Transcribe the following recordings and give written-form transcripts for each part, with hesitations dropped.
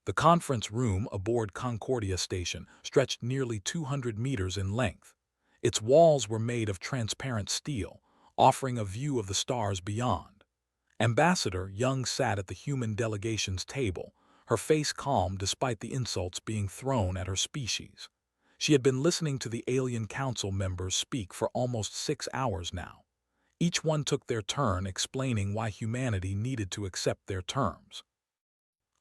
The conference room aboard Concordia Station stretched nearly 200 meters in length. Its walls were made of transparent steel, offering a view of the stars beyond. Ambassador Young sat at the human delegation's table, her face calm despite the insults being thrown at her species. She had been listening to the Alien Council members speak for almost 6 hours now. Each one took their turn explaining why humanity needed to accept their terms.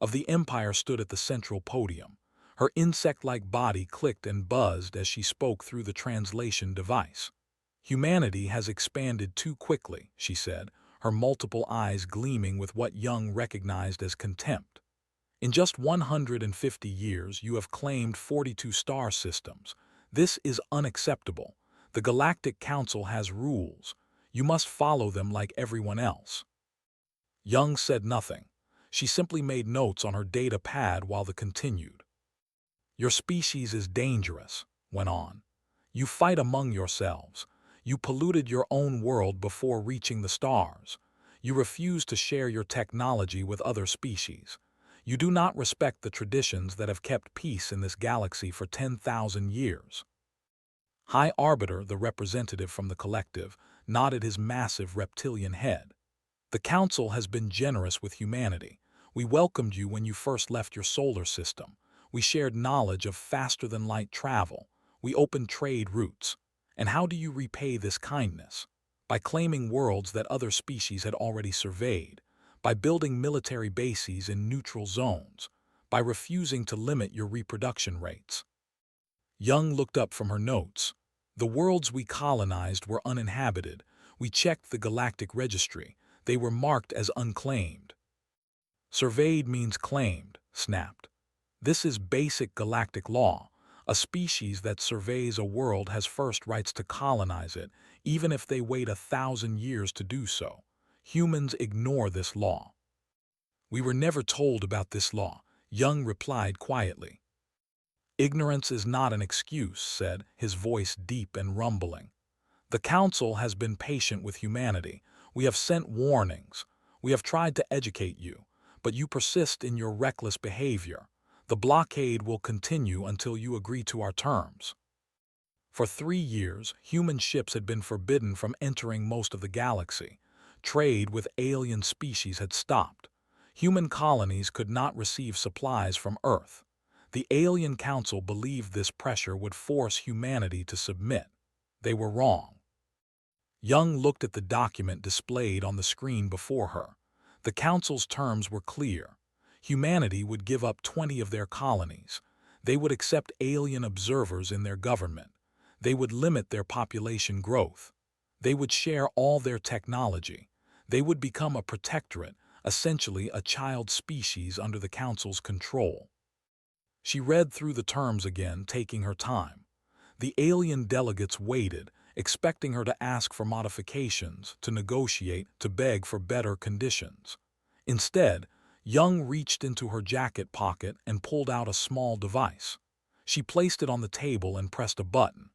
Of the Empire stood at the central podium. Her insect-like body clicked and buzzed as she spoke through the translation device. Humanity has expanded too quickly, she said, her multiple eyes gleaming with what Young recognized as contempt. In just 150 years, you have claimed 42 star systems. This is unacceptable. The Galactic Council has rules. You must follow them like everyone else. Young said nothing. She simply made notes on her data pad while they continued. Your species is dangerous, went on. You fight among yourselves. You polluted your own world before reaching the stars. You refuse to share your technology with other species. You do not respect the traditions that have kept peace in this galaxy for 10,000 years. High Arbiter, the representative from the collective, nodded his massive reptilian head. The Council has been generous with humanity. We welcomed you when you first left your solar system. We shared knowledge of faster-than-light travel. We opened trade routes. And how do you repay this kindness? By claiming worlds that other species had already surveyed, by building military bases in neutral zones, by refusing to limit your reproduction rates. Young looked up from her notes. The worlds we colonized were uninhabited. We checked the galactic registry. They were marked as unclaimed. Surveyed means claimed, snapped. This is basic galactic law. A species that surveys a world has first rights to colonize it, even if they wait 1,000 years to do so. Humans ignore this law. We were never told about this law, Young replied quietly. Ignorance is not an excuse, said, his voice deep and rumbling. The Council has been patient with humanity. We have sent warnings. We have tried to educate you, but you persist in your reckless behavior. The blockade will continue until you agree to our terms. For 3 years, human ships had been forbidden from entering most of the galaxy. Trade with alien species had stopped. Human colonies could not receive supplies from Earth. The Alien Council believed this pressure would force humanity to submit. They were wrong. Young looked at the document displayed on the screen before her. The Council's terms were clear. Humanity would give up 20 of their colonies. They would accept alien observers in their government. They would limit their population growth. They would share all their technology. They would become a protectorate, essentially a child species under the Council's control. She read through the terms again, taking her time. The alien delegates waited, expecting her to ask for modifications, to negotiate, to beg for better conditions. Instead, Young reached into her jacket pocket and pulled out a small device. She placed it on the table and pressed a button.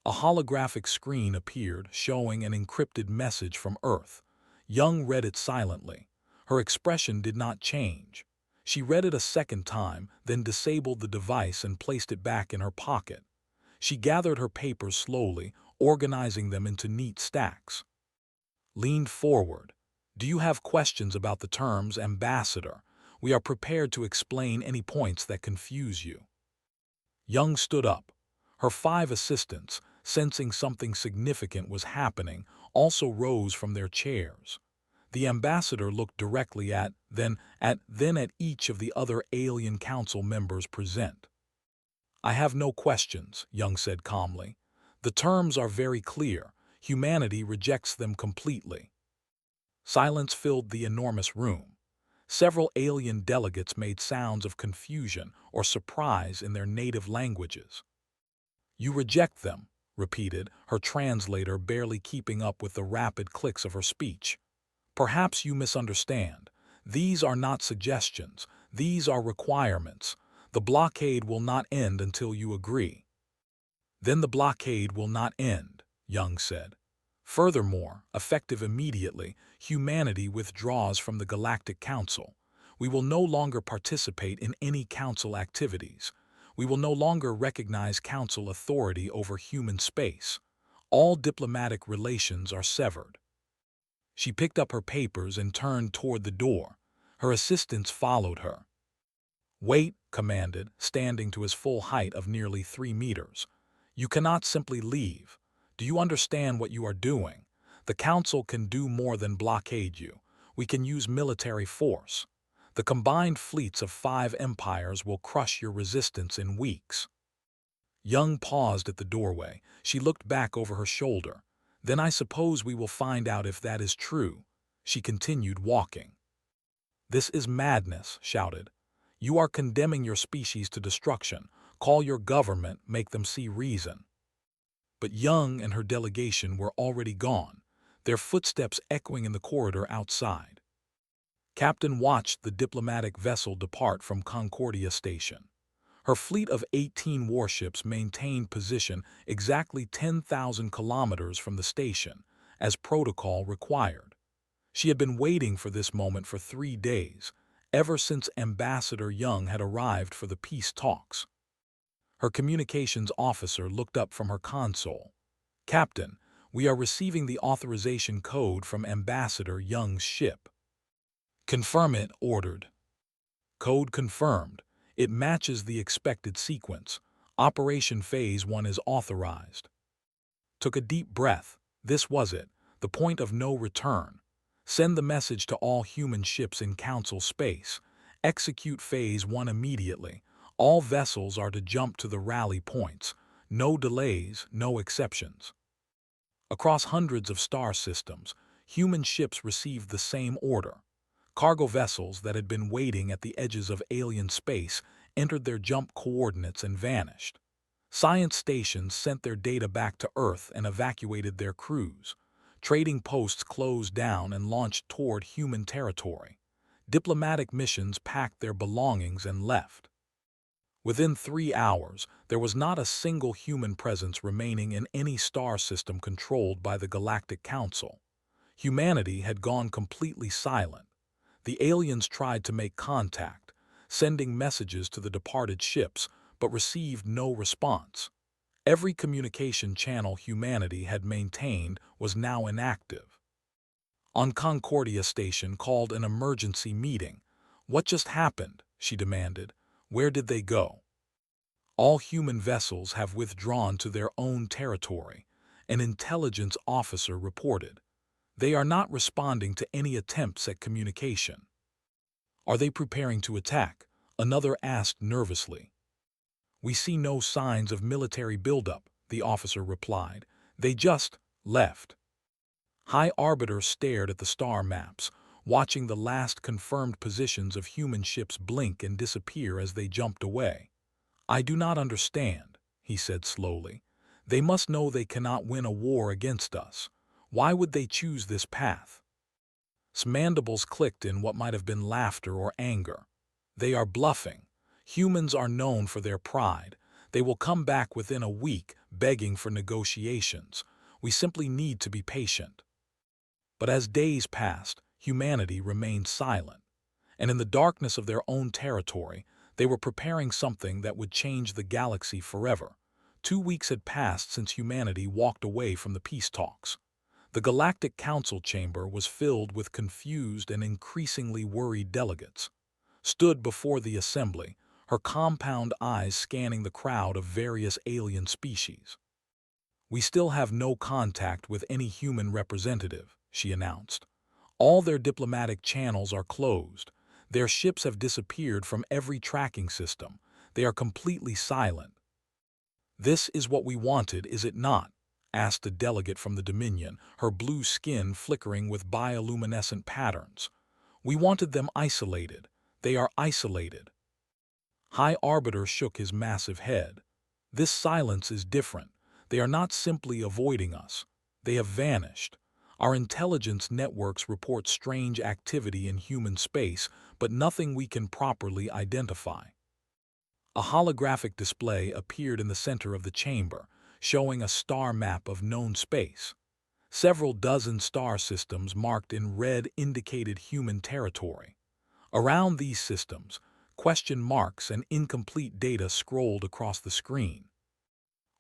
A holographic screen appeared, showing an encrypted message from Earth. Young read it silently. Her expression did not change. She read it a second time, then disabled the device and placed it back in her pocket. She gathered her papers slowly, organizing them into neat stacks. Leaned forward. Do you have questions about the terms, Ambassador? We are prepared to explain any points that confuse you. Young stood up. Her 5 assistants, sensing something significant was happening, also rose from their chairs. The ambassador looked directly then at each of the other Alien Council members present. I have no questions, Young said calmly. The terms are very clear. Humanity rejects them completely. Silence filled the enormous room. Several alien delegates made sounds of confusion or surprise in their native languages. You reject them, repeated, her translator barely keeping up with the rapid clicks of her speech. Perhaps you misunderstand. These are not suggestions. These are requirements. The blockade will not end until you agree. Then the blockade will not end, Young said. Furthermore, effective immediately, humanity withdraws from the Galactic Council. We will no longer participate in any council activities. We will no longer recognize council authority over human space. All diplomatic relations are severed. She picked up her papers and turned toward the door. Her assistants followed her. "Wait," commanded, standing to his full height of nearly 3 meters. "You cannot simply leave. Do you understand what you are doing? The Council can do more than blockade you. We can use military force. The combined fleets of 5 empires will crush your resistance in weeks." Young paused at the doorway. She looked back over her shoulder. "Then I suppose we will find out if that is true." She continued walking. "This is madness," shouted. "You are condemning your species to destruction. Call your government, make them see reason." But Young and her delegation were already gone, their footsteps echoing in the corridor outside. Captain watched the diplomatic vessel depart from Concordia Station. Her fleet of 18 warships maintained position exactly 10,000 kilometers from the station, as protocol required. She had been waiting for this moment for 3 days, ever since Ambassador Young had arrived for the peace talks. Her communications officer looked up from her console. "Captain, we are receiving the authorization code from Ambassador Young's ship." "Confirm it," ordered. "Code confirmed. It matches the expected sequence. Operation Phase 1 is authorized." Took a deep breath. This was it, the point of no return. Send the message to all human ships in Council space. Execute Phase 1 immediately. All vessels are to jump to the rally points. No delays, no exceptions. Across hundreds of star systems, human ships received the same order. Cargo vessels that had been waiting at the edges of alien space entered their jump coordinates and vanished. Science stations sent their data back to Earth and evacuated their crews. Trading posts closed down and launched toward human territory. Diplomatic missions packed their belongings and left. Within 3 hours, there was not a single human presence remaining in any star system controlled by the Galactic Council. Humanity had gone completely silent. The aliens tried to make contact, sending messages to the departed ships, but received no response. Every communication channel humanity had maintained was now inactive. On Concordia Station called an emergency meeting. "What just happened?" she demanded. "Where did they go?" "All human vessels have withdrawn to their own territory," an intelligence officer reported. "They are not responding to any attempts at communication." "Are they preparing to attack?" another asked nervously. "We see no signs of military buildup," the officer replied. "They just left." High Arbiter stared at the star maps, watching the last confirmed positions of human ships blink and disappear as they jumped away. "I do not understand," he said slowly. "They must know they cannot win a war against us. Why would they choose this path?" His mandibles clicked in what might have been laughter or anger. "They are bluffing. Humans are known for their pride. They will come back within a week, begging for negotiations. We simply need to be patient." But as days passed, humanity remained silent. And in the darkness of their own territory, they were preparing something that would change the galaxy forever. 2 weeks had passed since humanity walked away from the peace talks. The Galactic Council chamber was filled with confused and increasingly worried delegates. Stood before the assembly, her compound eyes scanning the crowd of various alien species. "We still have no contact with any human representative," she announced. "All their diplomatic channels are closed. Their ships have disappeared from every tracking system. They are completely silent." "This is what we wanted, is it not?" asked a delegate from the Dominion, her blue skin flickering with bioluminescent patterns. "We wanted them isolated. They are isolated." High Arbiter shook his massive head. "This silence is different. They are not simply avoiding us. They have vanished. Our intelligence networks report strange activity in human space, but nothing we can properly identify." A holographic display appeared in the center of the chamber, showing a star map of known space. Several dozen star systems marked in red indicated human territory. Around these systems, question marks and incomplete data scrolled across the screen.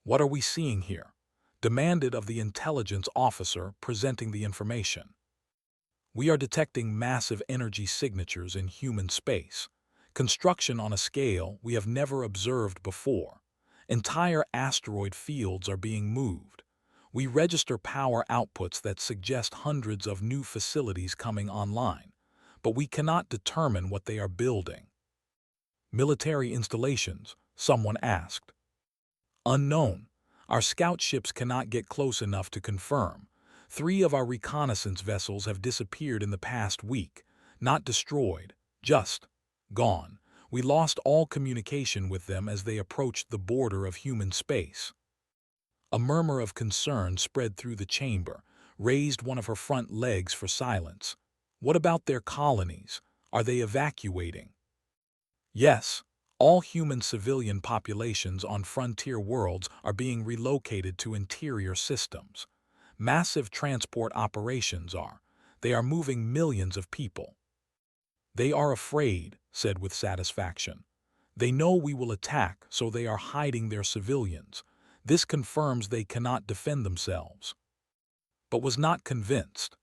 "What are we seeing here?" demanded of the intelligence officer presenting the information. "We are detecting massive energy signatures in human space, construction on a scale we have never observed before. Entire asteroid fields are being moved. We register power outputs that suggest hundreds of new facilities coming online, but we cannot determine what they are building." "Military installations?" someone asked. "Unknown. Our scout ships cannot get close enough to confirm. 3 of our reconnaissance vessels have disappeared in the past week. Not destroyed, just gone. We lost all communication with them as they approached the border of human space." A murmur of concern spread through the chamber, raised one of her front legs for silence. "What about their colonies? Are they evacuating?" "Yes, all human civilian populations on frontier worlds are being relocated to interior systems. Massive transport operations are. They are moving millions of people." "They are afraid," said with satisfaction. "They know we will attack, so they are hiding their civilians. This confirms they cannot defend themselves." But was not convinced.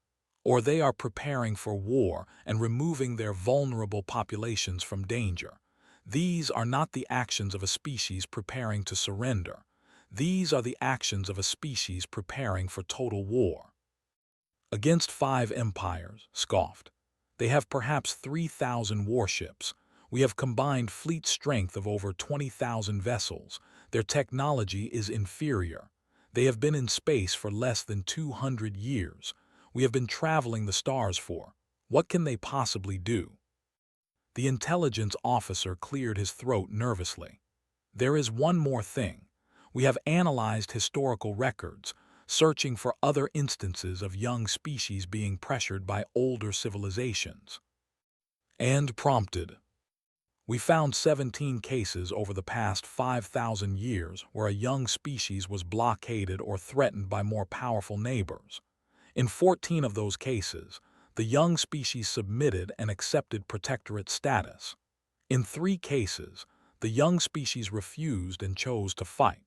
"Or they are preparing for war and removing their vulnerable populations from danger. These are not the actions of a species preparing to surrender. These are the actions of a species preparing for total war." "Against 5 empires," scoffed. "They have perhaps 3,000 warships. We have combined fleet strength of over 20,000 vessels. Their technology is inferior. They have been in space for less than 200 years. We have been traveling the stars for. What can they possibly do?" The intelligence officer cleared his throat nervously. "There is one more thing. We have analyzed historical records, searching for other instances of young species being pressured by older civilizations." And prompted. "We found 17 cases over the past 5,000 years where a young species was blockaded or threatened by more powerful neighbors. In 14 of those cases, the young species submitted and accepted protectorate status. In 3 cases, the young species refused and chose to fight."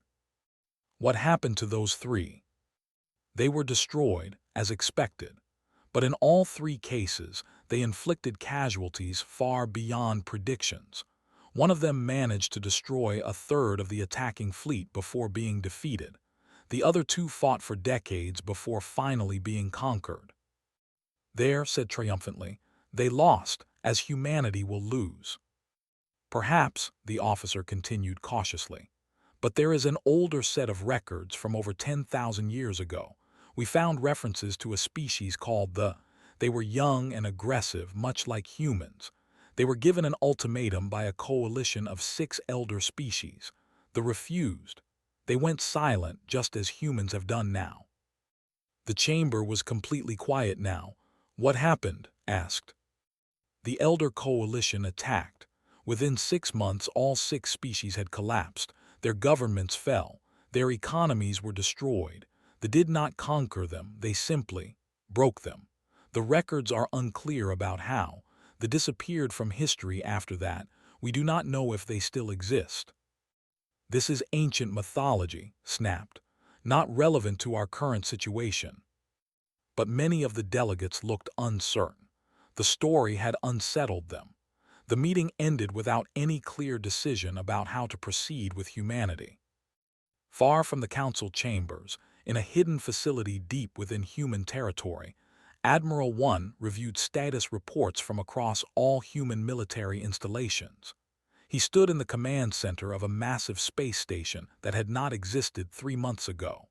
"What happened to those 3? "They were destroyed, as expected. But in all 3 cases, they inflicted casualties far beyond predictions. One of them managed to destroy a third of the attacking fleet before being defeated. The other 2 fought for decades before finally being conquered." "There," said triumphantly, "they lost, as humanity will lose." "Perhaps," the officer continued cautiously, "but there is an older set of records from over 10,000 years ago. We found references to a species called the. They were young and aggressive, much like humans. They were given an ultimatum by a coalition of 6 elder species. They refused. They went silent, just as humans have done now." The chamber was completely quiet now. "What happened?" asked. "The elder coalition attacked. Within 6 months, all 6 species had collapsed. Their governments fell. Their economies were destroyed. They did not conquer them, they simply broke them. The records are unclear about how. They disappeared from history after that. We do not know if they still exist." "This is ancient mythology," snapped, "not relevant to our current situation." But many of the delegates looked uncertain. The story had unsettled them. The meeting ended without any clear decision about how to proceed with humanity. Far from the council chambers, in a hidden facility deep within human territory, Admiral 1 reviewed status reports from across all human military installations. He stood in the command center of a massive space station that had not existed 3 months ago.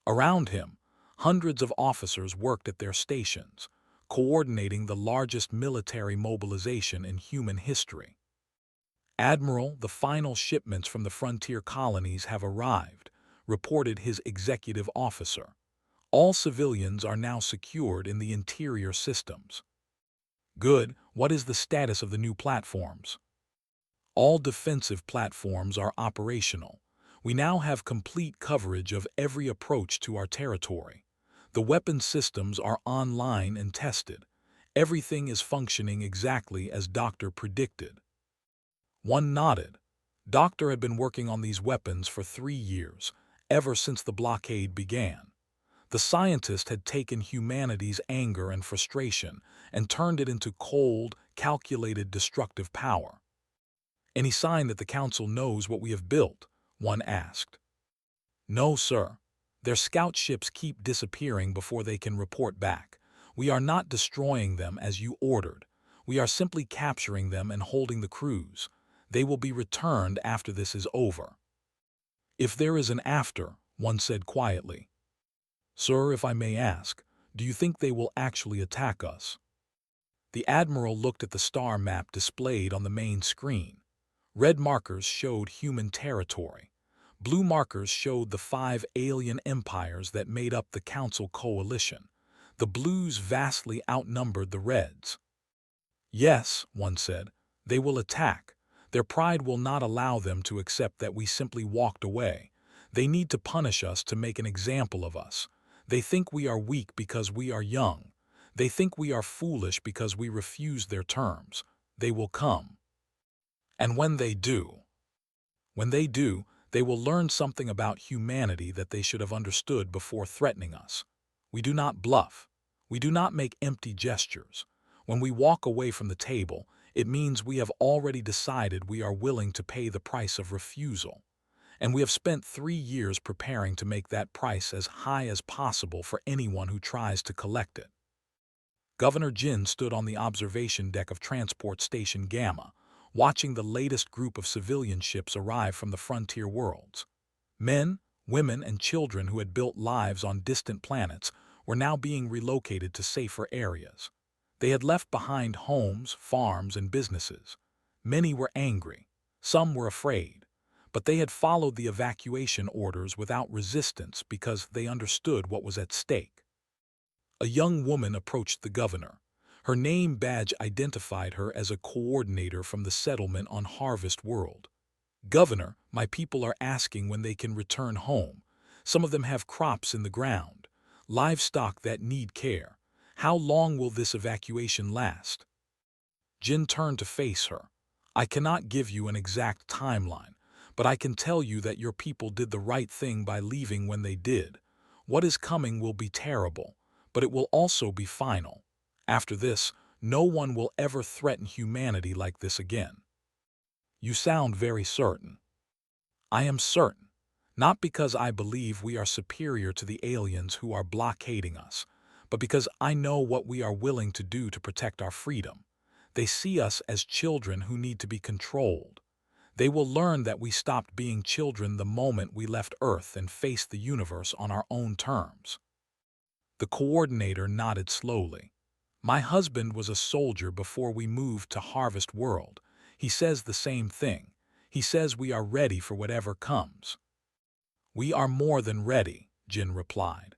Around him, hundreds of officers worked at their stations, coordinating the largest military mobilization in human history. "Admiral, the final shipments from the frontier colonies have arrived," reported his executive officer. "All civilians are now secured in the interior systems." "Good. What is the status of the new platforms?" "All defensive platforms are operational. We now have complete coverage of every approach to our territory. The weapon systems are online and tested. Everything is functioning exactly as Doctor predicted. One nodded. Doctor had been working on these weapons for 3 years, ever since the blockade began. The scientist had taken humanity's anger and frustration and turned it into cold, calculated destructive power. "Any sign that the Council knows what we have built?" one asked. "No, sir. Their scout ships keep disappearing before they can report back. We are not destroying them as you ordered. We are simply capturing them and holding the crews. They will be returned after this is over." "If there is an after," one said quietly. "Sir, if I may ask, do you think they will actually attack us?" The Admiral looked at the star map displayed on the main screen. Red markers showed human territory. Blue markers showed the 5 alien empires that made up the Council coalition. The blues vastly outnumbered the reds. "Yes," one said, "they will attack. Their pride will not allow them to accept that we simply walked away. They need to punish us to make an example of us. They think we are weak because we are young. They think we are foolish because we refuse their terms. They will come. And when they do, they will learn something about humanity that they should have understood before threatening us. We do not bluff. We do not make empty gestures. When we walk away from the table, it means we have already decided we are willing to pay the price of refusal. And we have spent 3 years preparing to make that price as high as possible for anyone who tries to collect it." Governor Jin stood on the observation deck of Transport Station Gamma, watching the latest group of civilian ships arrive from the frontier worlds. Men, women, and children who had built lives on distant planets were now being relocated to safer areas. They had left behind homes, farms, and businesses. Many were angry. Some were afraid. But they had followed the evacuation orders without resistance because they understood what was at stake. A young woman approached the governor. Her name badge identified her as a coordinator from the settlement on Harvest World. "Governor, my people are asking when they can return home. Some of them have crops in the ground, livestock that need care. How long will this evacuation last?" Jin turned to face her. "I cannot give you an exact timeline, but I can tell you that your people did the right thing by leaving when they did. What is coming will be terrible, but it will also be final. After this, no one will ever threaten humanity like this again." "You sound very certain." "I am certain, not because I believe we are superior to the aliens who are blockading us, but because I know what we are willing to do to protect our freedom. They see us as children who need to be controlled. They will learn that we stopped being children the moment we left Earth and faced the universe on our own terms." The coordinator nodded slowly. "My husband was a soldier before we moved to Harvest World. He says the same thing. He says we are ready for whatever comes." "We are more than ready," Jin replied.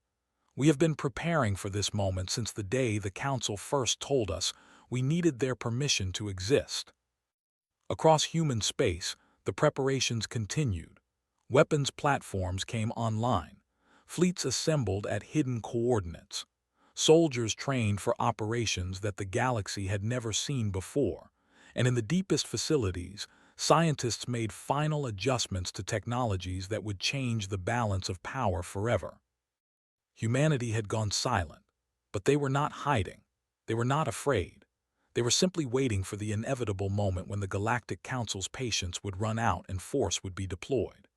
"We have been preparing for this moment since the day the Council first told us we needed their permission to exist." Across human space, the preparations continued. Weapons platforms came online. Fleets assembled at hidden coordinates. Soldiers trained for operations that the galaxy had never seen before. And in the deepest facilities, scientists made final adjustments to technologies that would change the balance of power forever. Humanity had gone silent, but they were not hiding. They were not afraid. They were simply waiting for the inevitable moment when the Galactic Council's patience would run out and force would be deployed.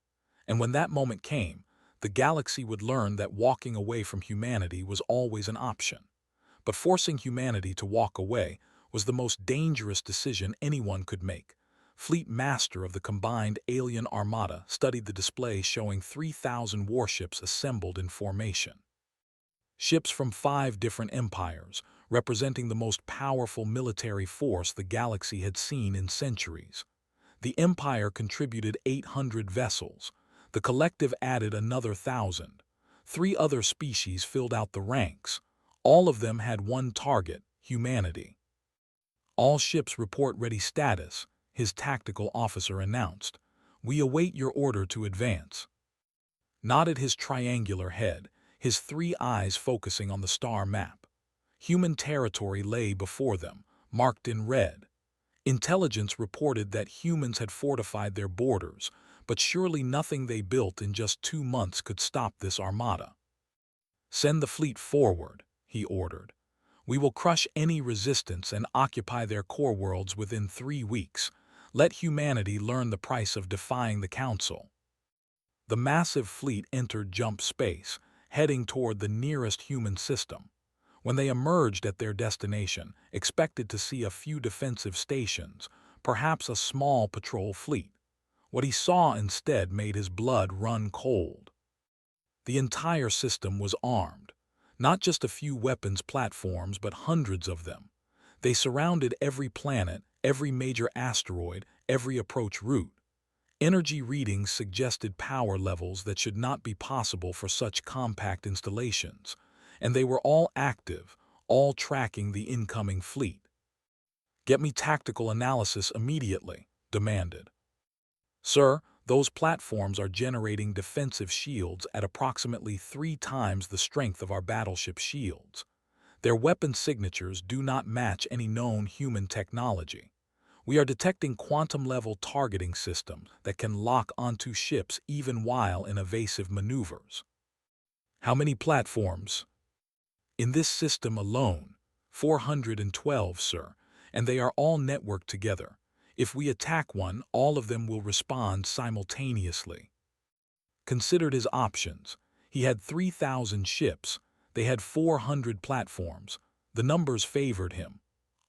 And when that moment came, the galaxy would learn that walking away from humanity was always an option. But forcing humanity to walk away was the most dangerous decision anyone could make. Fleet Master of the combined alien armada studied the display showing 3,000 warships assembled in formation. Ships from 5 different empires, representing the most powerful military force the galaxy had seen in centuries. The Empire contributed 800 vessels. The Collective added another 1,000. 3 other species filled out the ranks. All of them had one target: humanity. "All ships report ready status," his tactical officer announced. "We await your order to advance." Nodded his triangular head, his 3 eyes focusing on the star map. Human territory lay before them, marked in red. Intelligence reported that humans had fortified their borders, but surely nothing they built in just 2 months could stop this armada. "Send the fleet forward," he ordered. "We will crush any resistance and occupy their core worlds within 3 weeks. Let humanity learn the price of defying the Council." The massive fleet entered jump space, heading toward the nearest human system. When they emerged at their destination, expected to see a few defensive stations, perhaps a small patrol fleet. What he saw instead made his blood run cold. The entire system was armed. Not just a few weapons platforms, but hundreds of them. They surrounded every planet, every major asteroid, every approach route. Energy readings suggested power levels that should not be possible for such compact installations, and they were all active, all tracking the incoming fleet. "Get me tactical analysis immediately," demanded. "Sir, those platforms are generating defensive shields at approximately 3 times the strength of our battleship shields. Their weapon signatures do not match any known human technology. We are detecting quantum-level targeting systems that can lock onto ships even while in evasive maneuvers." "How many platforms?" "In this system alone, 412, sir, and they are all networked together. If we attack one, all of them will respond simultaneously." Considered his options. He had 3,000 ships. They had 400 platforms. The numbers favored him.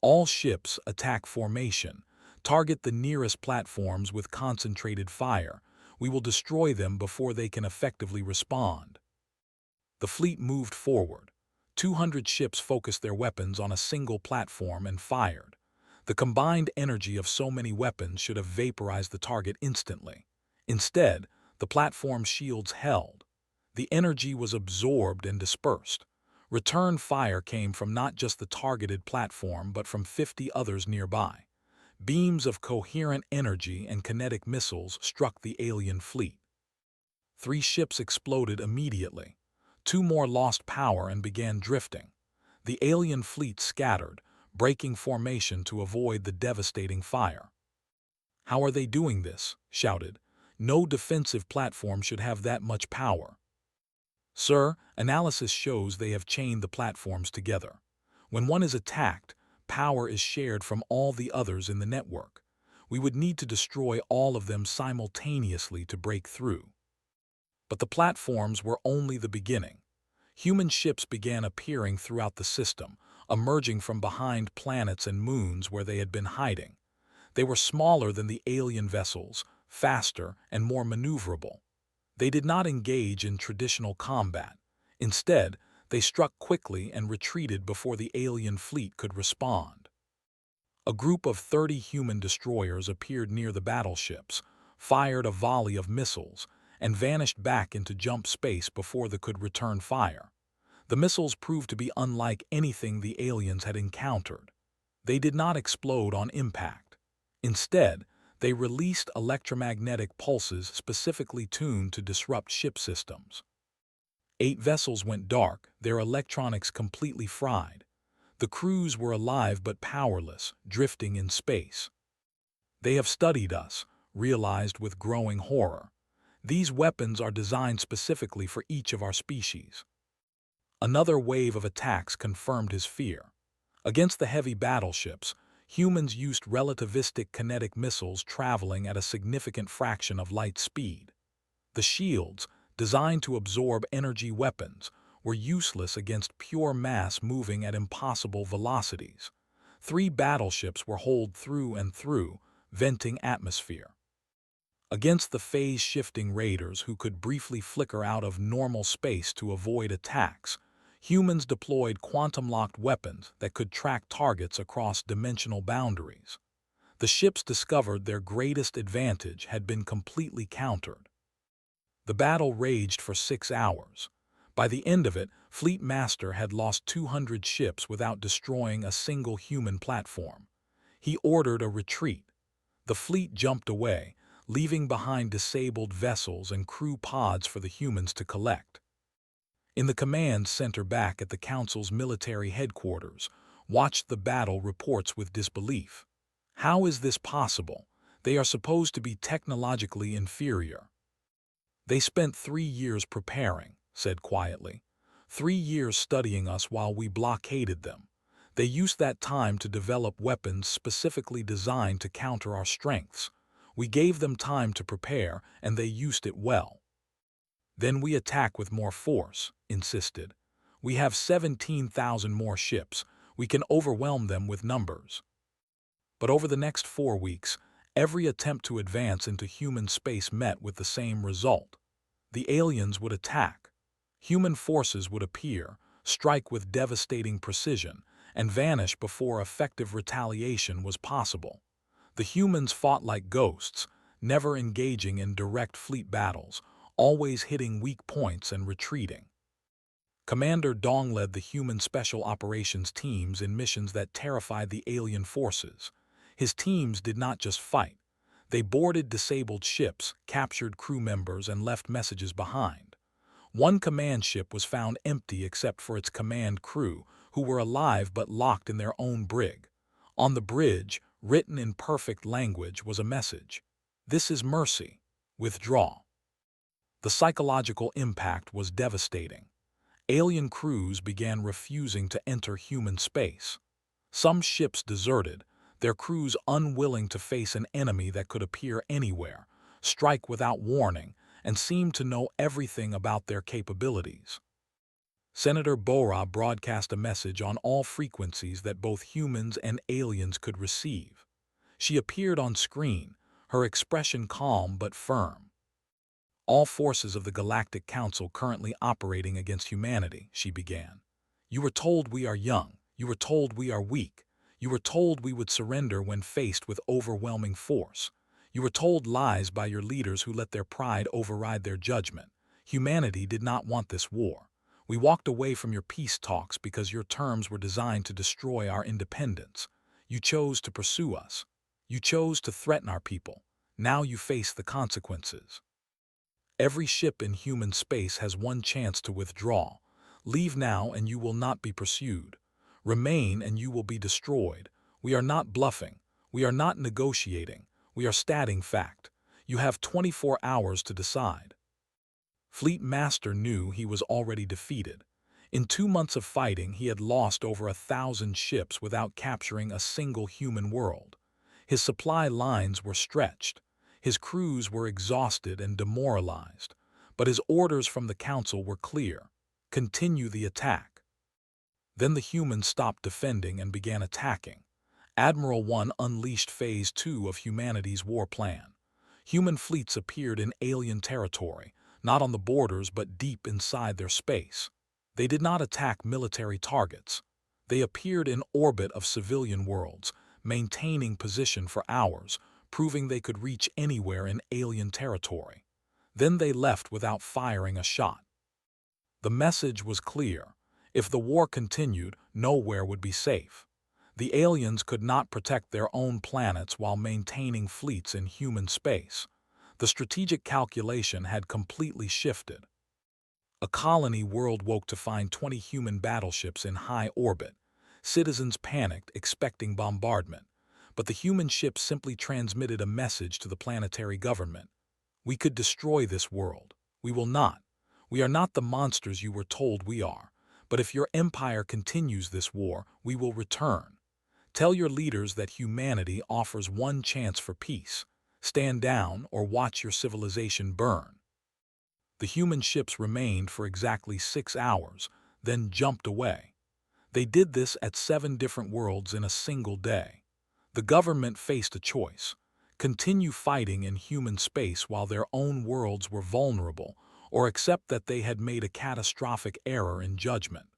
All ships attack formation. Target the nearest platforms with concentrated fire. We will destroy them before they can effectively respond. The fleet moved forward. 200 ships focused their weapons on a single platform and fired. The combined energy of so many weapons should have vaporized the target instantly. Instead, the platform's shields held. The energy was absorbed and dispersed. Return fire came from not just the targeted platform but from 50 others nearby. Beams of coherent energy and kinetic missiles struck the alien fleet. 3 ships exploded immediately. 2 more lost power and began drifting. The alien fleet scattered, breaking formation to avoid the devastating fire. "How are they doing this?" shouted. "No defensive platform should have that much power." "Sir, analysis shows they have chained the platforms together. When one is attacked, power is shared from all the others in the network. We would need to destroy all of them simultaneously to break through." But the platforms were only the beginning. Human ships began appearing throughout the system, emerging from behind planets and moons where they had been hiding. They were smaller than the alien vessels, faster and more maneuverable. They did not engage in traditional combat. Instead, they struck quickly and retreated before the alien fleet could respond. A group of 30 human destroyers appeared near the battleships, fired a volley of missiles, and vanished back into jump space before they could return fire. The missiles proved to be unlike anything the aliens had encountered. They did not explode on impact. Instead, they released electromagnetic pulses specifically tuned to disrupt ship systems. 8 vessels went dark, their electronics completely fried. The crews were alive but powerless, drifting in space. "They have studied us," realized with growing horror. "These weapons are designed specifically for each of our species." Another wave of attacks confirmed his fear. Against the heavy battleships, humans used relativistic kinetic missiles traveling at a significant fraction of light speed. The shields, designed to absorb energy weapons, were useless against pure mass moving at impossible velocities. 3 battleships were holed through and through, venting atmosphere. Against the phase-shifting raiders who could briefly flicker out of normal space to avoid attacks, humans deployed quantum-locked weapons that could track targets across dimensional boundaries. The ships discovered their greatest advantage had been completely countered. The battle raged for 6 hours. By the end of it, Fleet Master had lost 200 ships without destroying a single human platform. He ordered a retreat. The fleet jumped away, leaving behind disabled vessels and crew pods for the humans to collect. In the command center back at the Council's military headquarters, watched the battle reports with disbelief. How is this possible? They are supposed to be technologically inferior. They spent 3 years preparing, said quietly. 3 years studying us while we blockaded them. They used that time to develop weapons specifically designed to counter our strengths. We gave them time to prepare, and they used it well. Then we attack with more force, insisted. We have 17,000 more ships. We can overwhelm them with numbers. But over the next 4 weeks, every attempt to advance into human space met with the same result. The aliens would attack. Human forces would appear, strike with devastating precision, and vanish before effective retaliation was possible. The humans fought like ghosts, never engaging in direct fleet battles, always hitting weak points and retreating. Commander Dong led the human special operations teams in missions that terrified the alien forces. His teams did not just fight. They boarded disabled ships, captured crew members, and left messages behind. One command ship was found empty except for its command crew, who were alive but locked in their own brig. On the bridge, written in perfect language, was a message. "This is mercy. Withdraw." The psychological impact was devastating. Alien crews began refusing to enter human space. Some ships deserted, their crews unwilling to face an enemy that could appear anywhere, strike without warning, and seem to know everything about their capabilities. Senator Bora broadcast a message on all frequencies that both humans and aliens could receive. She appeared on screen, her expression calm but firm. "All forces of the Galactic Council currently operating against humanity," she began. "You were told we are young. You were told we are weak. You were told we would surrender when faced with overwhelming force. You were told lies by your leaders who let their pride override their judgment. Humanity did not want this war. We walked away from your peace talks because your terms were designed to destroy our independence. You chose to pursue us. You chose to threaten our people. Now you face the consequences. Every ship in human space has one chance to withdraw. Leave now and you will not be pursued. Remain and you will be destroyed. We are not bluffing. We are not negotiating. We are stating fact. You have 24 hours to decide." Fleet Master knew he was already defeated. In 2 months of fighting, he had lost over 1,000 ships without capturing a single human world. His supply lines were stretched. His crews were exhausted and demoralized. But his orders from the Council were clear. Continue the attack. Then the humans stopped defending and began attacking. Admiral 1 unleashed Phase 2 of humanity's war plan. Human fleets appeared in alien territory, not on the borders but deep inside their space. They did not attack military targets. They appeared in orbit of civilian worlds, maintaining position for hours, proving they could reach anywhere in alien territory. Then they left without firing a shot. The message was clear. If the war continued, nowhere would be safe. The aliens could not protect their own planets while maintaining fleets in human space. The strategic calculation had completely shifted. A colony world woke to find 20 human battleships in high orbit. Citizens panicked, expecting bombardment. But the human ships simply transmitted a message to the planetary government. "We could destroy this world. We will not. We are not the monsters you were told we are. But if your empire continues this war, we will return. Tell your leaders that humanity offers one chance for peace. Stand down or watch your civilization burn." The human ships remained for exactly 6 hours, then jumped away. They did this at 7 different worlds in a single day. The government faced a choice: continue fighting in human space while their own worlds were vulnerable, or accept that they had made a catastrophic error in judgment.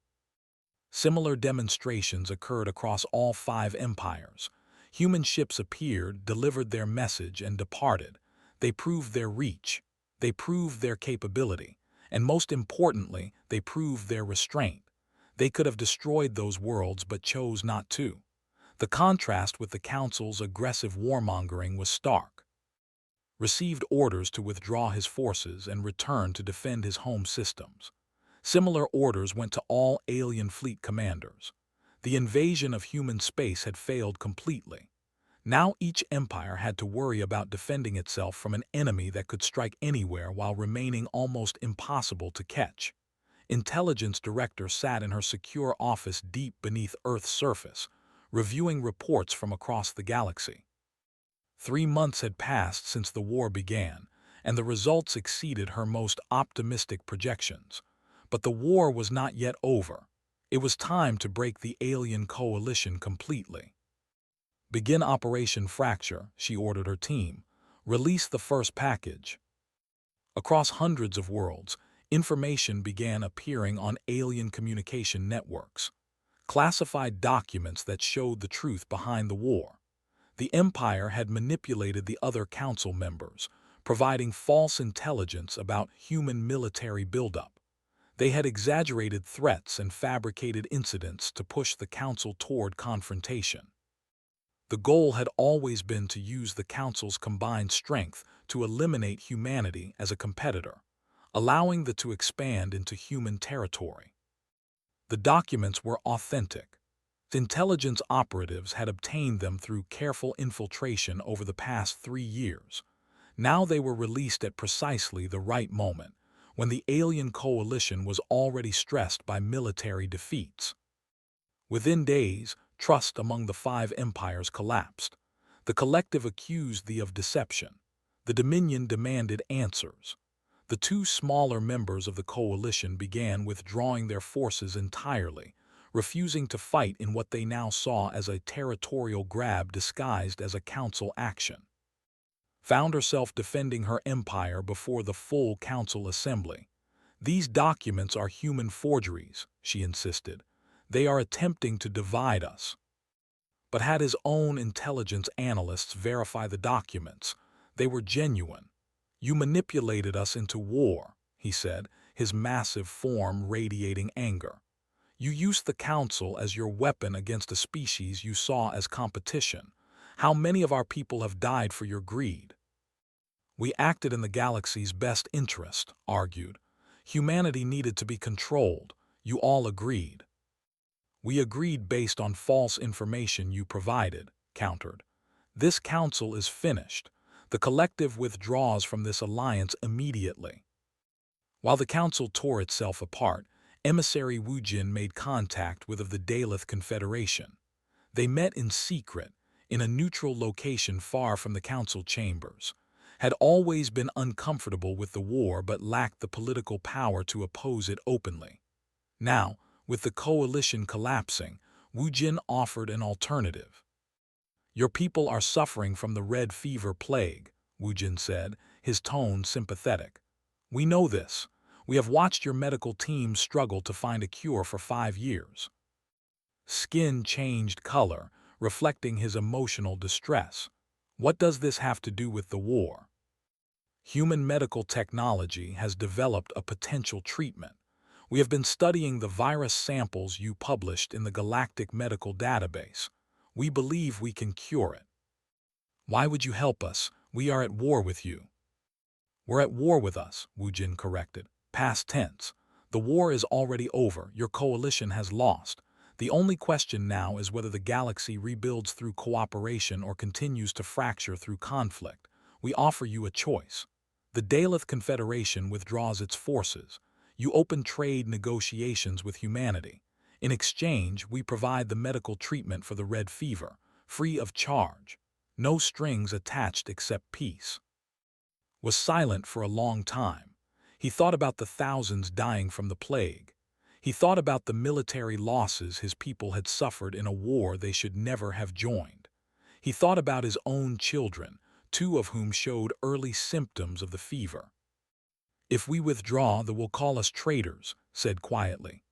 Similar demonstrations occurred across all 5 empires. Human ships appeared, delivered their message, and departed. They proved their reach. They proved their capability. And most importantly, they proved their restraint. They could have destroyed those worlds but chose not to. The contrast with the Council's aggressive warmongering was stark. Received orders to withdraw his forces and return to defend his home systems. Similar orders went to all alien fleet commanders. The invasion of human space had failed completely. Now each empire had to worry about defending itself from an enemy that could strike anywhere while remaining almost impossible to catch. Intelligence Director sat in her secure office deep beneath Earth's surface, reviewing reports from across the galaxy. 3 months had passed since the war began, and the results exceeded her most optimistic projections. But the war was not yet over. It was time to break the alien coalition completely. "Begin Operation Fracture," she ordered her team. "Release the first package." Across hundreds of worlds, information began appearing on alien communication networks. Classified documents that showed the truth behind the war. The Empire had manipulated the other council members, providing false intelligence about human military buildup. They had exaggerated threats and fabricated incidents to push the council toward confrontation. The goal had always been to use the council's combined strength to eliminate humanity as a competitor, allowing the to expand into human territory. The documents were authentic. Intelligence operatives had obtained them through careful infiltration over the past 3 years. Now they were released at precisely the right moment, when the alien coalition was already stressed by military defeats. Within days, trust among the 5 empires collapsed. The collective accused the of deception. The Dominion demanded answers. The 2 smaller members of the coalition began withdrawing their forces entirely, refusing to fight in what they now saw as a territorial grab disguised as a council action. Found herself defending her empire before the full council assembly. "These documents are human forgeries," she insisted. "They are attempting to divide us." But had his own intelligence analysts verify the documents, they were genuine. "You manipulated us into war," he said, his massive form radiating anger. "You used the council as your weapon against a species you saw as competition. How many of our people have died for your greed?" "We acted in the galaxy's best interest," argued. "Humanity needed to be controlled. You all agreed." "We agreed based on false information you provided," countered. "This council is finished. The collective withdraws from this alliance immediately." While the council tore itself apart, emissary Wu Jin made contact with the Daleth Confederation. They met in secret, in a neutral location far from the council chambers. Had always been uncomfortable with the war but lacked the political power to oppose it openly. Now, with the coalition collapsing, Wu Jin offered an alternative. "Your people are suffering from the red fever plague," Wu Jin said, his tone sympathetic. "We know this. We have watched your medical team struggle to find a cure for 5 years." Skin changed color, reflecting his emotional distress. "What does this have to do with the war?" "Human medical technology has developed a potential treatment. We have been studying the virus samples you published in the Galactic Medical Database. We believe we can cure it." "Why would you help us? We are at war with you." "We're at war with us," Wu Jin corrected. "Past tense. The war is already over. Your coalition has lost. The only question now is whether the galaxy rebuilds through cooperation or continues to fracture through conflict. We offer you a choice. The Daleth Confederation withdraws its forces. You open trade negotiations with humanity. In exchange, we provide the medical treatment for the red fever, free of charge. No strings attached except peace." Was silent for a long time. He thought about the thousands dying from the plague. He thought about the military losses his people had suffered in a war they should never have joined. He thought about his own children, 2 of whom showed early symptoms of the fever. "If we withdraw, they will call us traitors," said quietly.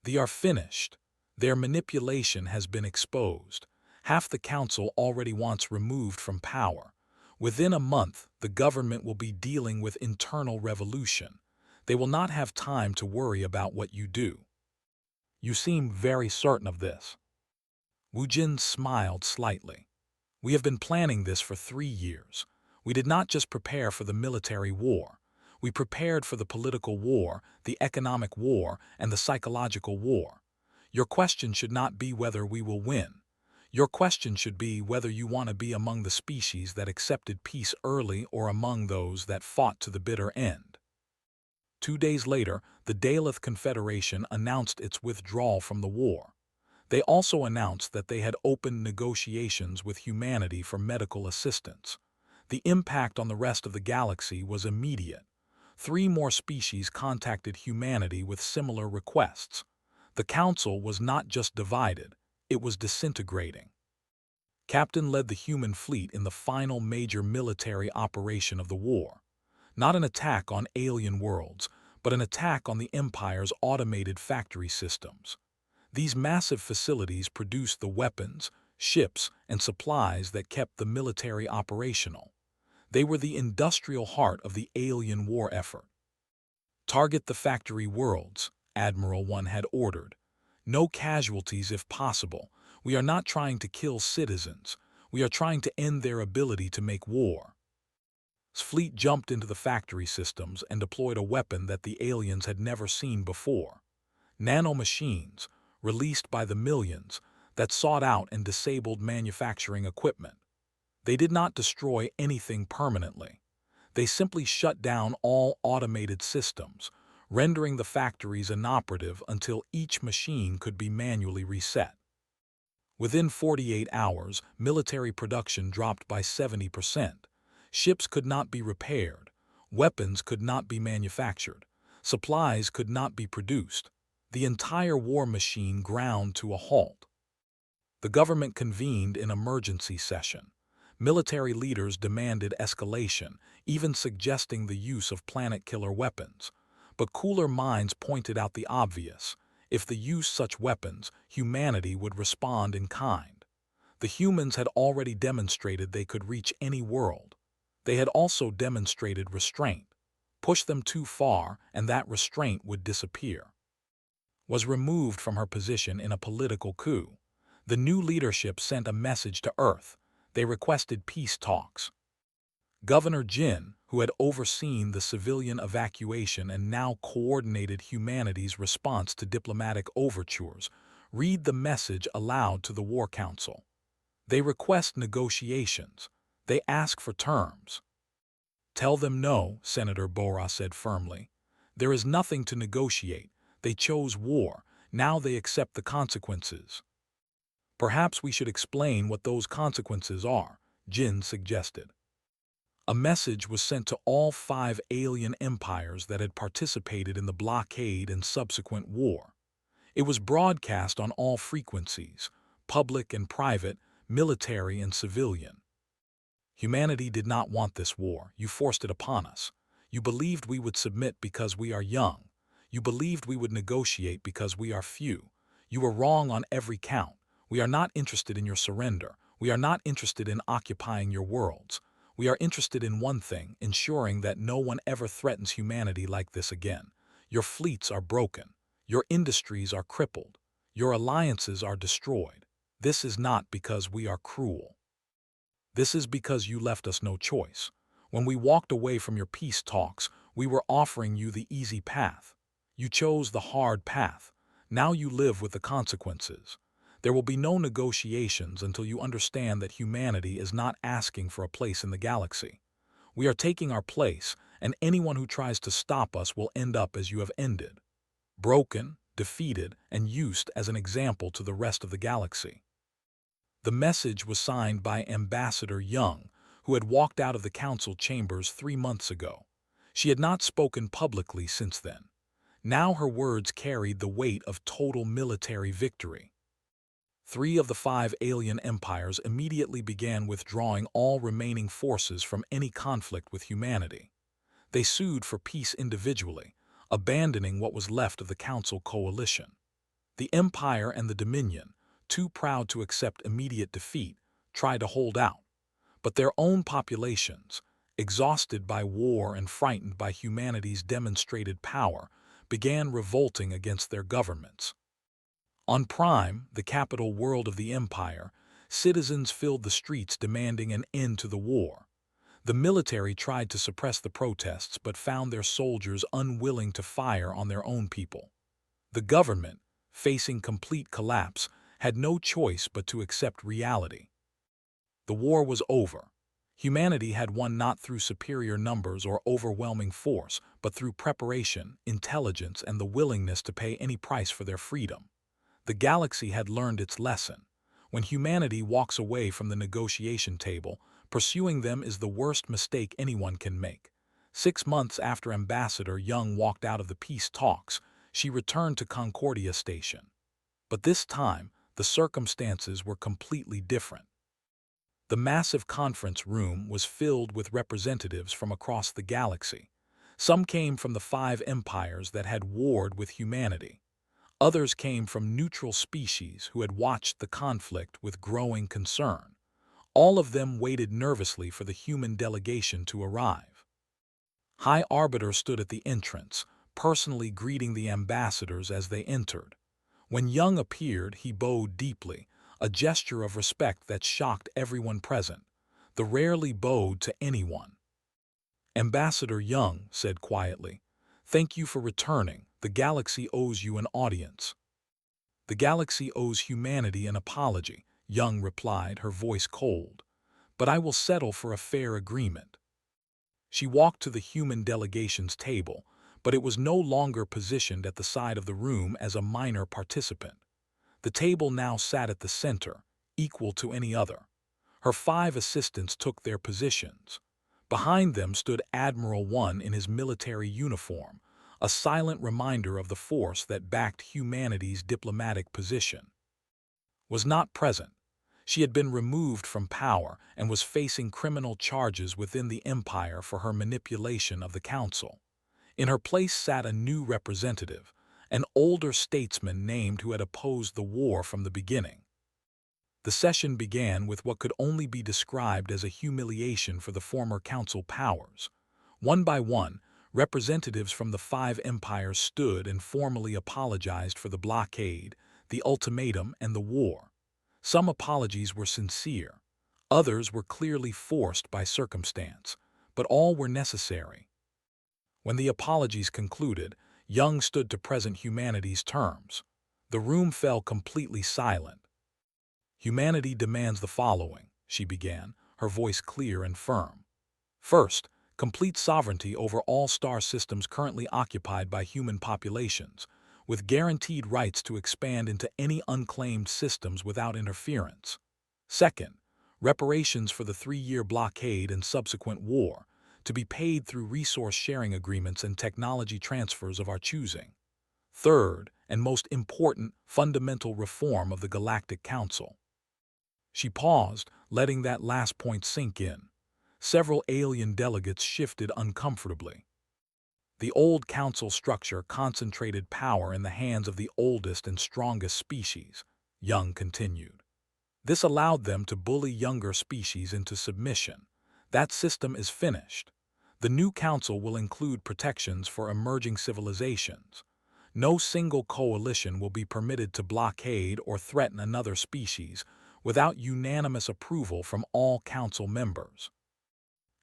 "They are finished. Their manipulation has been exposed. Half the council already wants removed from power. Within a month, the government will be dealing with internal revolution. They will not have time to worry about what you do." "You seem very certain of this." Wu Jin smiled slightly. "We have been planning this for 3 years. We did not just prepare for the military war. We prepared for the political war, the economic war, and the psychological war. Your question should not be whether we will win. Your question should be whether you want to be among the species that accepted peace early or among those that fought to the bitter end. 2 days later, the Daleth Confederation announced its withdrawal from the war. They also announced that they had opened negotiations with humanity for medical assistance. The impact on the rest of the galaxy was immediate. 3 more species contacted humanity with similar requests. The Council was not just divided, it was disintegrating. Captain led the human fleet in the final major military operation of the war. Not an attack on alien worlds, but an attack on the Empire's automated factory systems. These massive facilities produced the weapons, ships, and supplies that kept the military operational. They were the industrial heart of the alien war effort. Target the factory worlds, Admiral One had ordered. No casualties if possible. We are not trying to kill citizens. We are trying to end their ability to make war. His fleet jumped into the factory systems and deployed a weapon that the aliens had never seen before. Nanomachines, released by the millions, that sought out and disabled manufacturing equipment. They did not destroy anything permanently. They simply shut down all automated systems, rendering the factories inoperative until each machine could be manually reset. Within 48 hours, military production dropped by 70%. Ships could not be repaired. Weapons could not be manufactured. Supplies could not be produced. The entire war machine ground to a halt. The government convened an emergency session. Military leaders demanded escalation, even suggesting the use of planet-killer weapons. But cooler minds pointed out the obvious. If they used such weapons, humanity would respond in kind. The humans had already demonstrated they could reach any world. They had also demonstrated restraint. Push them too far, and that restraint would disappear. Was removed from her position in a political coup. The new leadership sent a message to Earth. They requested peace talks. Governor Jin, who had overseen the civilian evacuation and now coordinated humanity's response to diplomatic overtures, read the message aloud to the War Council. They request negotiations. They ask for terms. Tell them no, Senator Bora said firmly. There is nothing to negotiate. They chose war. Now they accept the consequences. Perhaps we should explain what those consequences are, Jin suggested. A message was sent to all 5 alien empires that had participated in the blockade and subsequent war. It was broadcast on all frequencies, public and private, military and civilian. Humanity did not want this war. You forced it upon us. You believed we would submit because we are young. You believed we would negotiate because we are few. You were wrong on every count. We are not interested in your surrender. We are not interested in occupying your worlds. We are interested in one thing, ensuring that no one ever threatens humanity like this again. Your fleets are broken. Your industries are crippled. Your alliances are destroyed. This is not because we are cruel. This is because you left us no choice. When we walked away from your peace talks, we were offering you the easy path. You chose the hard path. Now you live with the consequences. There will be no negotiations until you understand that humanity is not asking for a place in the galaxy. We are taking our place, and anyone who tries to stop us will end up as you have ended. Broken, defeated, and used as an example to the rest of the galaxy. The message was signed by Ambassador Young, who had walked out of the council chambers 3 months ago. She had not spoken publicly since then. Now her words carried the weight of total military victory. 3 of the 5 alien empires immediately began withdrawing all remaining forces from any conflict with humanity. They sued for peace individually, abandoning what was left of the Council coalition. The Empire and the Dominion, too proud to accept immediate defeat, tried to hold out. But their own populations, exhausted by war and frightened by humanity's demonstrated power, began revolting against their governments. On Prime, the capital world of the Empire, citizens filled the streets demanding an end to the war. The military tried to suppress the protests but found their soldiers unwilling to fire on their own people. The government, facing complete collapse, had no choice but to accept reality. The war was over. Humanity had won not through superior numbers or overwhelming force, but through preparation, intelligence, and the willingness to pay any price for their freedom. The galaxy had learned its lesson. When humanity walks away from the negotiation table, pursuing them is the worst mistake anyone can make. 6 months after Ambassador Young walked out of the peace talks, she returned to Concordia Station. But this time, the circumstances were completely different. The massive conference room was filled with representatives from across the galaxy. Some came from the 5 empires that had warred with humanity. Others came from neutral species who had watched the conflict with growing concern. All of them waited nervously for the human delegation to arrive. High Arbiter stood at the entrance, personally greeting the ambassadors as they entered. When Young appeared, he bowed deeply, a gesture of respect that shocked everyone present. The rarely bowed to anyone. Ambassador Young said quietly, "Thank you for returning. The galaxy owes you an audience." "The galaxy owes humanity an apology," Young replied, her voice cold. "But I will settle for a fair agreement." She walked to the human delegation's table, but it was no longer positioned at the side of the room as a minor participant. The table now sat at the center, equal to any other. Her 5 assistants took their positions. Behind them stood Admiral One in his military uniform, a silent reminder of the force that backed humanity's diplomatic position. Was not present. She had been removed from power and was facing criminal charges within the Empire for her manipulation of the Council. In her place sat a new representative, an older statesman named who had opposed the war from the beginning. The session began with what could only be described as a humiliation for the former Council powers. One by one, representatives from the 5 empires stood and formally apologized for the blockade, the ultimatum, and the war. Some apologies were sincere. Others were clearly forced by circumstance, but all were necessary. When the apologies concluded, Young stood to present humanity's terms. The room fell completely silent. "Humanity demands the following," she began, her voice clear and firm. "First, complete sovereignty over all star systems currently occupied by human populations, with guaranteed rights to expand into any unclaimed systems without interference. Second, reparations for the 3-year blockade and subsequent war, to be paid through resource-sharing agreements and technology transfers of our choosing. Third, and most important, fundamental reform of the Galactic Council." She paused, letting that last point sink in. Several alien delegates shifted uncomfortably. The old council structure concentrated power in the hands of the oldest and strongest species, Young continued. This allowed them to bully younger species into submission. That system is finished. The new council will include protections for emerging civilizations. No single coalition will be permitted to blockade or threaten another species without unanimous approval from all council members.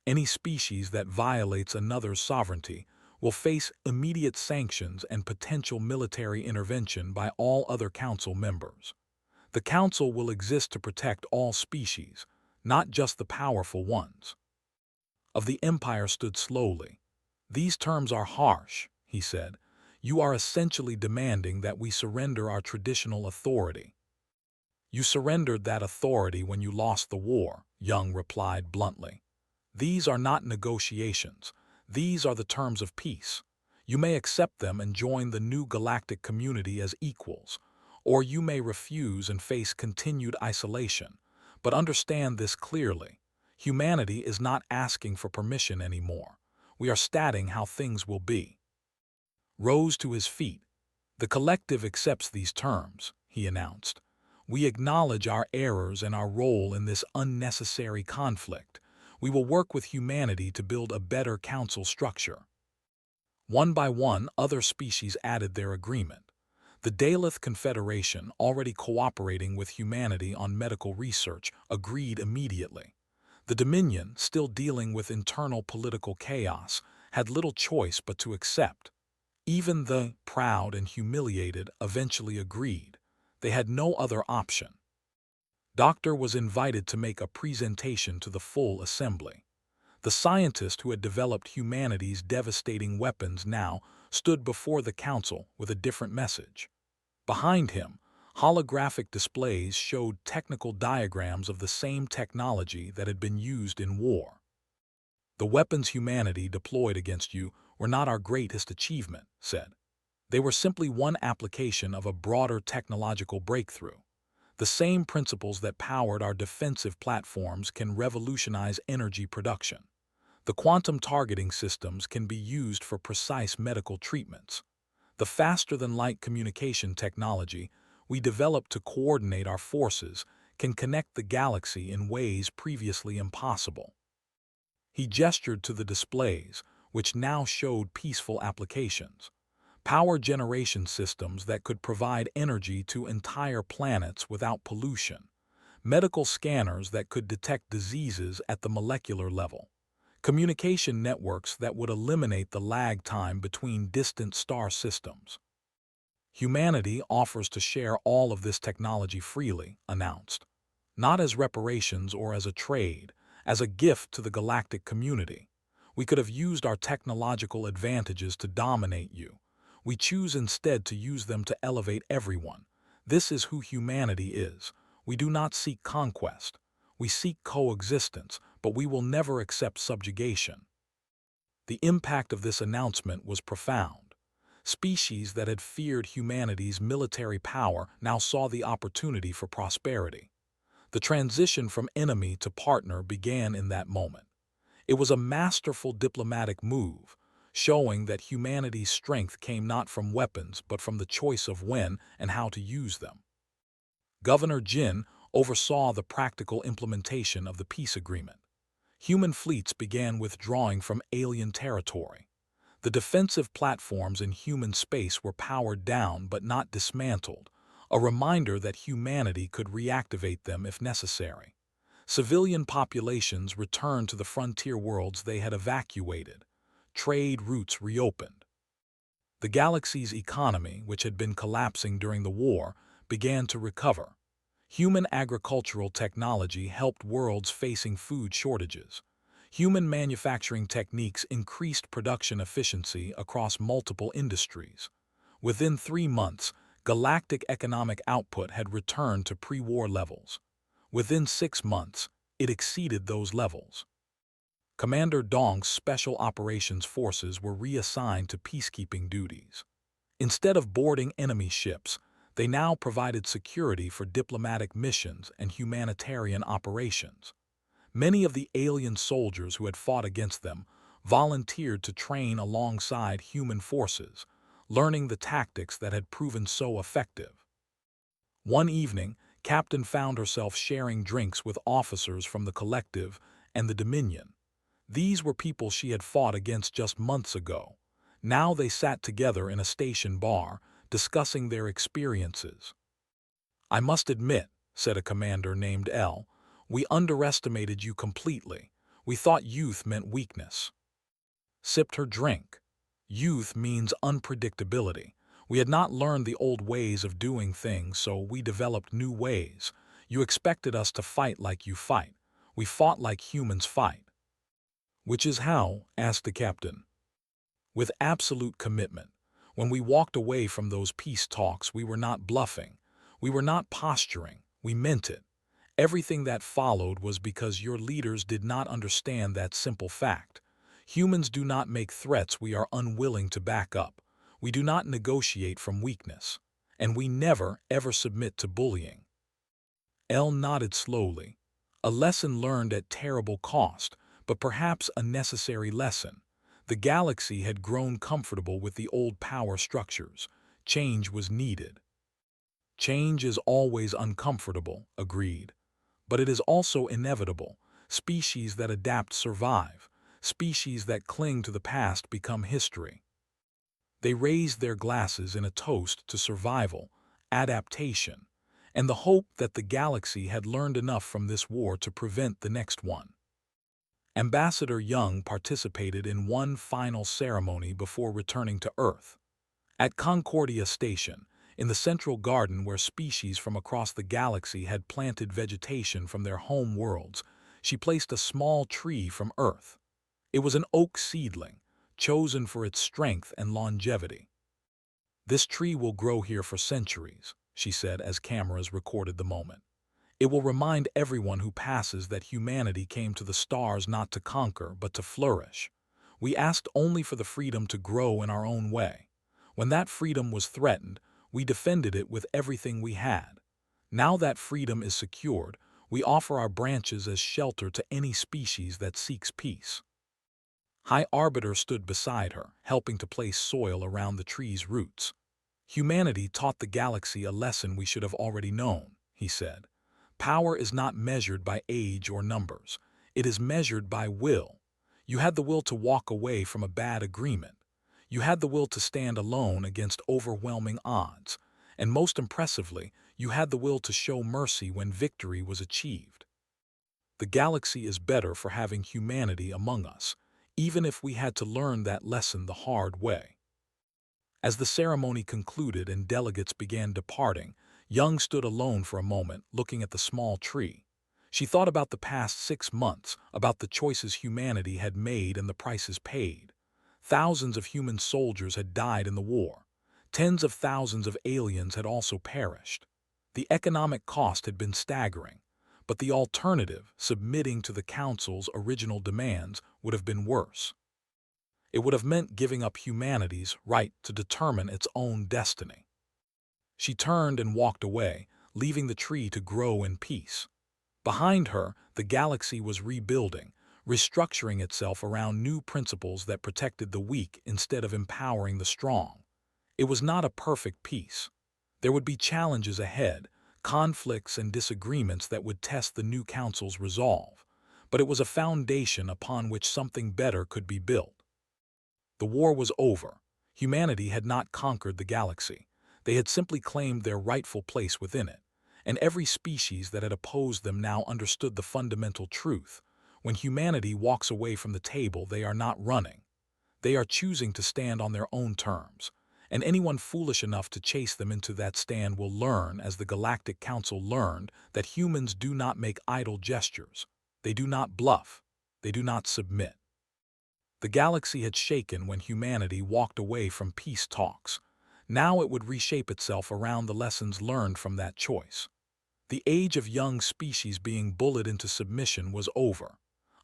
Any species that violates another's sovereignty will face immediate sanctions and potential military intervention by all other council members. The council will exist to protect all species, not just the powerful ones. Of the Empire stood slowly. "These terms are harsh," he said. "You are essentially demanding that we surrender our traditional authority." "You surrendered that authority when you lost the war," Young replied bluntly. "These are not negotiations. These are the terms of peace. You may accept them and join the new galactic community as equals, or you may refuse and face continued isolation. But understand this clearly. Humanity is not asking for permission anymore. We are stating how things will be." Rose to his feet. "The collective accepts these terms," he announced. "We acknowledge our errors and our role in this unnecessary conflict. We will work with humanity to build a better council structure." One by one, other species added their agreement. The Daleth Confederation, already cooperating with humanity on medical research, agreed immediately. The Dominion, still dealing with internal political chaos, had little choice but to accept. Even the proud and humiliated eventually agreed. They had no other option. Doctor was invited to make a presentation to the full assembly. The scientist who had developed humanity's devastating weapons now stood before the council with a different message. Behind him, holographic displays showed technical diagrams of the same technology that had been used in war. The weapons humanity deployed against you were not our greatest achievement, said. They were simply one application of a broader technological breakthrough. The same principles that powered our defensive platforms can revolutionize energy production. The quantum targeting systems can be used for precise medical treatments. The faster-than-light communication technology we developed to coordinate our forces can connect the galaxy in ways previously impossible. He gestured to the displays, which now showed peaceful applications. Power generation systems that could provide energy to entire planets without pollution. Medical scanners that could detect diseases at the molecular level. Communication networks that would eliminate the lag time between distant star systems. Humanity offers to share all of this technology freely, announced. Not as reparations or as a trade, as a gift to the galactic community. We could have used our technological advantages to dominate you. We choose instead to use them to elevate everyone. This is who humanity is. We do not seek conquest. We seek coexistence, but we will never accept subjugation. The impact of this announcement was profound. Species that had feared humanity's military power now saw the opportunity for prosperity. The transition from enemy to partner began in that moment. It was a masterful diplomatic move, showing that humanity's strength came not from weapons but from the choice of when and how to use them. Governor Jin oversaw the practical implementation of the peace agreement. Human fleets began withdrawing from alien territory. The defensive platforms in human space were powered down but not dismantled, a reminder that humanity could reactivate them if necessary. Civilian populations returned to the frontier worlds they had evacuated. Trade routes reopened. The galaxy's economy, which had been collapsing during the war, began to recover. Human agricultural technology helped worlds facing food shortages. Human manufacturing techniques increased production efficiency across multiple industries. Within 3 months, galactic economic output had returned to pre-war levels. Within 6 months, it exceeded those levels. Commander Dong's Special Operations Forces were reassigned to peacekeeping duties. Instead of boarding enemy ships, they now provided security for diplomatic missions and humanitarian operations. Many of the alien soldiers who had fought against them volunteered to train alongside human forces, learning the tactics that had proven so effective. One evening, Captain found herself sharing drinks with officers from the Collective and the Dominion. These were people she had fought against just months ago. Now they sat together in a station bar, discussing their experiences. "I must admit," said a commander named L, "we underestimated you completely. We thought youth meant weakness." Sipped her drink. Youth means unpredictability. We had not learned the old ways of doing things, so we developed new ways. You expected us to fight like you fight. We fought like humans fight. "Which is how?" asked the captain. "With absolute commitment. When we walked away from those peace talks, we were not bluffing. We were not posturing. We meant it. Everything that followed was because your leaders did not understand that simple fact. Humans do not make threats we are unwilling to back up. We do not negotiate from weakness. And we never, ever submit to bullying." Elle nodded slowly. A lesson learned at terrible cost, but perhaps a necessary lesson. The galaxy had grown comfortable with the old power structures. Change was needed. "Change is always uncomfortable," agreed. "But it is also inevitable. Species that adapt survive. Species that cling to the past become history." They raised their glasses in a toast to survival, adaptation, and the hope that the galaxy had learned enough from this war to prevent the next one. Ambassador Young participated in one final ceremony before returning to Earth. At Concordia Station, in the central garden where species from across the galaxy had planted vegetation from their home worlds, she placed a small tree from Earth. It was an oak seedling, chosen for its strength and longevity. "This tree will grow here for centuries," she said as cameras recorded the moment. "It will remind everyone who passes that humanity came to the stars not to conquer, but to flourish. We asked only for the freedom to grow in our own way. When that freedom was threatened, we defended it with everything we had. Now that freedom is secured, we offer our branches as shelter to any species that seeks peace." High Arbiter stood beside her, helping to place soil around the tree's roots. "Humanity taught the galaxy a lesson we should have already known," he said. "Power is not measured by age or numbers. It is measured by will. You had the will to walk away from a bad agreement. You had the will to stand alone against overwhelming odds. And most impressively, you had the will to show mercy when victory was achieved. The galaxy is better for having humanity among us, even if we had to learn that lesson the hard way." As the ceremony concluded and delegates began departing, Young stood alone for a moment, looking at the small tree. She thought about the past 6 months, about the choices humanity had made and the prices paid. Thousands of human soldiers had died in the war. Tens of thousands of aliens had also perished. The economic cost had been staggering, but the alternative, submitting to the Council's original demands, would have been worse. It would have meant giving up humanity's right to determine its own destiny. She turned and walked away, leaving the tree to grow in peace. Behind her, the galaxy was rebuilding, restructuring itself around new principles that protected the weak instead of empowering the strong. It was not a perfect peace. There would be challenges ahead, conflicts and disagreements that would test the new council's resolve, but it was a foundation upon which something better could be built. The war was over. Humanity had not conquered the galaxy. They had simply claimed their rightful place within it, and every species that had opposed them now understood the fundamental truth. When humanity walks away from the table, they are not running. They are choosing to stand on their own terms, and anyone foolish enough to chase them into that stand will learn, as the Galactic Council learned, that humans do not make idle gestures. They do not bluff. They do not submit. The galaxy had shaken when humanity walked away from peace talks. Now it would reshape itself around the lessons learned from that choice. The age of young species being bullied into submission was over.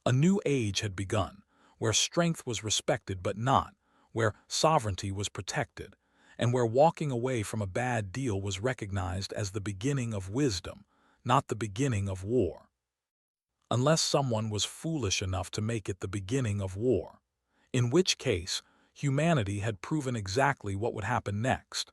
A new age had begun, where strength was respected but not, where sovereignty was protected, and where walking away from a bad deal was recognized as the beginning of wisdom, not the beginning of war. Unless someone was foolish enough to make it the beginning of war, in which case humanity had proven exactly what would happen next.